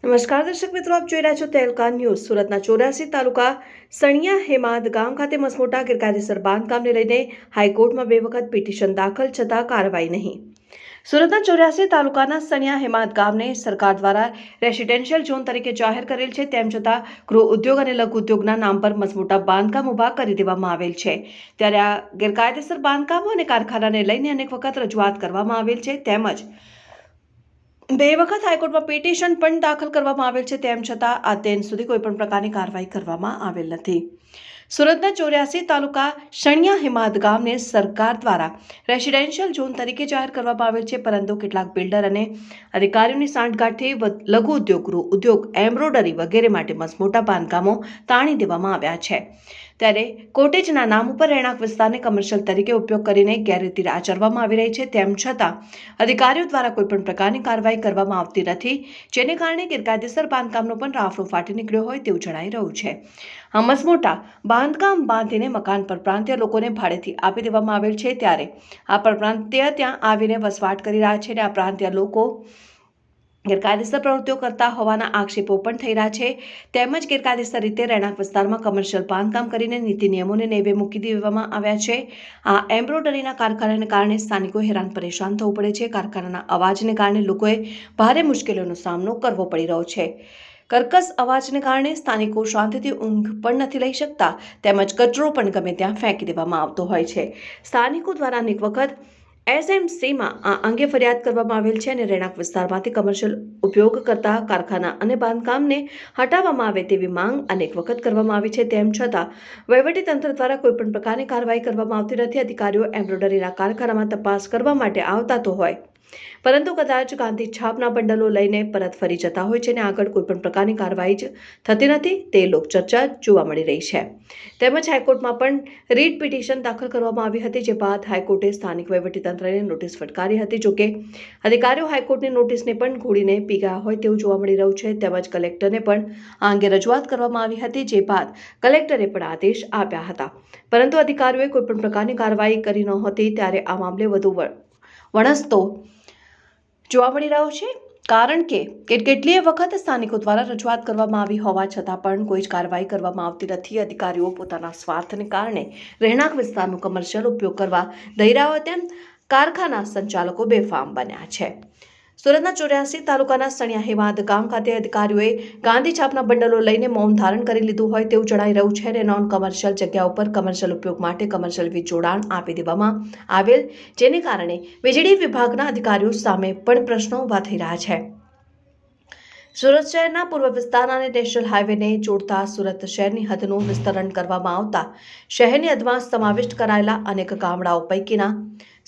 નમસ્કાર દર્શક મિત્રો, આપ જોઈ રહ્યા છો તહેલકા ન્યૂઝ. સુરતના 84 તાલુકા સણિયા હેમાદ ગામ ખાતે મસમોટા ગેરકાયદેસર બાંધકામને લઈને હાઈકોર્ટમાં 2 વખત પિટિશન દાખલ છતાં કાર્યવાહી નહીં. સુરતના 84 તાલુકાના સણિયા હેમાદ ગામને સરકાર દ્વારા રેસિડેન્શિયલ ઝોન તરીકે જાહેર કરેલ છે. તેમ છતાં ગૃહ ઉદ્યોગ અને લઘુ ઉદ્યોગના નામ પર મસમોટા બાંધકામ ઊભા કરી દેવામાં આવેલ છે. ત્યારે આ ગેરકાયદેસર બાંધકામો અને કારખાનાને લઈને અનેક વખત રજૂઆત કરવામાં આવેલ છે. તેમજ 2 વખત હાઈકોર્ટમાં પિટિશન પણ દાખલ કરવામાં આવેલ છે. તેમ છતાં આ દિન સુધી કોઈ પણ પ્રકારની કાર્યવાહી કરવામાં આવેલ નથી. સુરતના 84 તાલુકા સણિયા હેમાદ ગામને સરકાર દ્વારા રેસિડેન્શિયલ ઝોન તરીકે જાહેર કરવામાં આવેલ છે, પરંતુ કેટલાક બિલ્ડર અને અધિકારીઓની સાંઠગાંઠથી લઘુ ઉદ્યોગ, ગૃહ ઉદ્યોગ, એમ્બ્રોડરી વગેરે માટે મસમોટા બાંધકામો તાણી દેવામાં આવ્યા છે. ત્યારે કોટેજના નામ ઉપર રહેણાંક વિસ્તારને કમર્શિયલ તરીકે ઉપયોગ કરીને ગેરરીતિ આચરવામાં આવી રહી છે. તેમ છતાં અધિકારીઓ દ્વારા કોઈ પણ પ્રકારની કાર્યવાહી કરવામાં આવતી નથી, જેને કારણે ગેરકાયદેસર બાંધકામનો પણ રાફડો ફાટી નીકળ્યો હોય તેવું જણાઈ રહ્યું છે. આ મસમોટા બાંધકામ બાંધીને મકાન પરપ્રાંતીય લોકોને ભાડેથી આપી દેવામાં આવેલ છે. ત્યારે આ પરપ્રાંતીય ત્યાં આવીને વસવાટ કરી રહ્યા છે અને આ પ્રાંતીય લોકો ગેરકાયદેસર પ્રવૃત્તિઓ કરતા હોવાના આક્ષેપો પણ થઈ રહ્યા છે. તેમજ ગેરકાયદેસર રીતે રહેણાંક વિસ્તારમાં કમર્શિયલ બાંધકામ કરીને નીતિ નિયમોને નેવે મૂકી દેવામાં આવ્યા છે. આ એમ્બ્રોડરીના કારખાનાને કારણે સ્થાનિકો હેરાન પરેશાન થવું પડે છે. કારખાનાના અવાજને કારણે લોકોએ ભારે મુશ્કેલીઓનો સામનો કરવો પડી રહ્યો છે. કર્કશ અવાજને કારણે સ્થાનિકો શાંતિથી ઊંઘ પણ નથી લઈ શકતા. તેમજ કચરો પણ ગમે ત્યાં ફેંકી દેવામાં આવતો હોય છે. સ્થાનિકો દ્વારા અનેક વખત એસએમસીમાં આ અંગે ફરિયાદ કરવામાં આવેલ છે અને રહેણાંક વિસ્તારમાંથી કમર્શિયલ ઉપયોગ કરતા કારખાના અને બાંધકામને હટાવવામાં આવે તેવી માંગ અનેક વખત કરવામાં આવી છે. તેમ છતાં વહીવટીતંત્ર દ્વારા કોઈપણ પ્રકારની કાર્યવાહી કરવામાં આવતી નથી. અધિકારીઓ એમ્બ્રોડરીના કારખાનામાં તપાસ કરવા માટે આવતા તો હોય, પરંતુ કદાચ ગાંધી છાપના બંડલો લઈને પરત ફરી જતા હોય છે અને આગળ કોઈપણ પ્રકારની કાર્યવાહી જ થતી નથી. તે લોકચર્ચા જોવા મળી રહી છે. તેમજ હાઈકોર્ટમાં પણ રીટ પિટિશન દાખલ કરવામાં આવી હતી, જે બાદ હાઈકોર્ટે સ્થાનિક વહીવટીતંત્રને નોટિસ ફટકારી હતી. જોકે અધિકારીઓ હાઈકોર્ટની નોટિસને પણ ઘોડીને પી ગયા હોય તેવું જોવા મળી રહ્યું છે. તેમજ કલેક્ટરને પણ આ અંગે રજૂઆત કરવામાં આવી હતી, જે બાદ કલેક્ટરે પણ આદેશ આપ્યા હતા, પરંતુ અધિકારીઓએ કોઈપણ પ્રકારની કાર્યવાહી કરી નહોતી. ત્યારે આ મામલે વધુ વણસતો જોવા મળી રહ્યો છે, કારણ કે કેટલીય વખત સ્થાનિકો દ્વારા રજૂઆત કરવામાં આવી હોવા છતાં પણ કોઈ જ કાર્યવાહી કરવામાં આવતી નથી. અધિકારીઓ પોતાના સ્વાર્થને કારણે રહેણાંક વિસ્તારનો કમર્શિયલ ઉપયોગ કરવા દઈ રહ્યા હોય તેમ કારખાના સંચાલકો બેફામ બન્યા છે. સુરતના 84 તાલુકાના સણિયા હેમાદ ગામ ખાતે અધિકારીઓએ ગાંધી છાપના બંડલો લઈને મૌન ધારણ કરી લીધું હોય તેવું જણાઈ રહ્યું છે અને નોન કમર્શિયલ જગ્યા ઉપર કમર્શિયલ ઉપયોગ માટે કમર્શિયલ વીજ જોડાણ આપી દેવામાં આવેલ, જેને કારણે વીજળી વિભાગના અધિકારીઓ સામે પણ પ્રશ્નો ઊભા થઈ રહ્યા છે. સુરત શહેરના પૂર્વ વિસ્તાર અને નેશનલ હાઈવેને જોડતા સુરત શહેરની હદનું વિસ્તરણ કરવામાં આવતા શહેરની હદમાં સમાવિષ્ટ કરાયેલા અનેક ગામડાઓ પૈકીના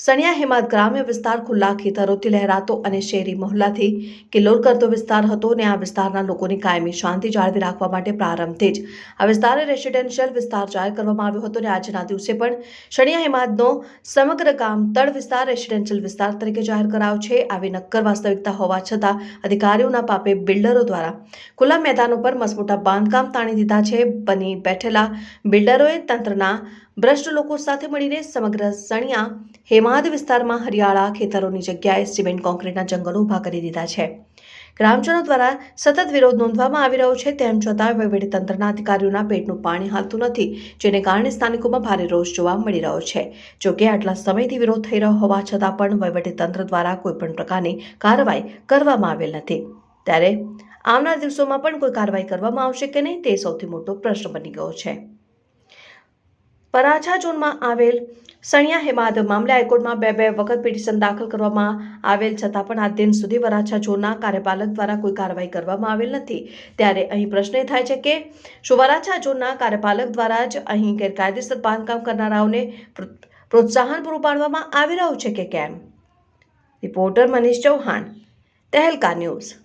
સણિયા હેમાદ ગ્રામ્ય વિસ્તાર ખુલ્લા ખેતરોથી લહેરાતો અને શહેરી મહોલ્લાથી કિલ્લોલ કરતો વિસ્તાર હતો અને આ વિસ્તારના લોકોની કાયમી શાંતિ જાળવી રાખવા માટે પ્રારંભથી જ આ વિસ્તારને રેસિડેન્શિયલ વિસ્તાર જાહેર કરવામાં આવ્યો હતો અને આજના દિવસે પણ સણિયા હેમાદનો સમગ્ર ગામ તળ વિસ્તાર રેસિડેન્શિયલ વિસ્તાર તરીકે જાહેર કરાયો છે. આવી નક્કર વાસ્તવિકતા હોવા છતાં અધિકારીઓના પાપે બિલ્ડરો દ્વારા ખુલ્લા મેદાનો પર મસમોટા બાંધકામ તાણી દીધા છે. બની બેઠેલા બિલ્ડરોએ તંત્રના ભ્રષ્ટ લોકો સાથે મળીને સમગ્ર સણિયા હેમાદ વિસ્તારમાં હરિયાળા ખેતરોની જગ્યાએ સિમેન્ટ કોન્ક્રીટના જંગલો ઊભા કરી દીધા છે. ગ્રામજનો દ્વારા સતત વિરોધ નોંધવામાં આવી રહ્યો છે. તેમ છતાં વહીવટીતંત્રના અધિકારીઓના પેટનું પાણી હાલતું નથી, જેને કારણે સ્થાનિકોમાં ભારે રોષ જોવા મળી રહ્યો છે. જોકે આટલા સમયથી વિરોધ થઈ રહ્યો હોવા છતાં પણ વહીવટીતંત્ર દ્વારા કોઈપણ પ્રકારની કાર્યવાહી કરવામાં આવેલ નથી. ત્યારે આવનાર દિવસોમાં પણ કોઈ કાર્યવાહી કરવામાં આવશે કે નહીં, તે સૌથી મોટો પ્રશ્ન બની ગયો છે. વરાછા ઝોનમાં આવેલ સણિયા હેમાદ મામલે હાઈકોર્ટમાં 2 વખત પિટિશન દાખલ કરવામાં આવેલ છતાં પણ આ દિન સુધી વરાછા ઝોનના કાર્યપાલક દ્વારા કોઈ કાર્યવાહી કરવામાં આવેલ નથી. ત્યારે અહીં પ્રશ્ન એ થાય છે કે શું વરાછા ઝોનના કાર્યપાલક દ્વારા જ અહીં ગેરકાયદેસર બાંધકામ કરનારાઓને પ્રોત્સાહન પૂરું પાડવામાં આવી રહ્યું છે કે કેમ? Reporter Manish Chauhan, Tehelka news.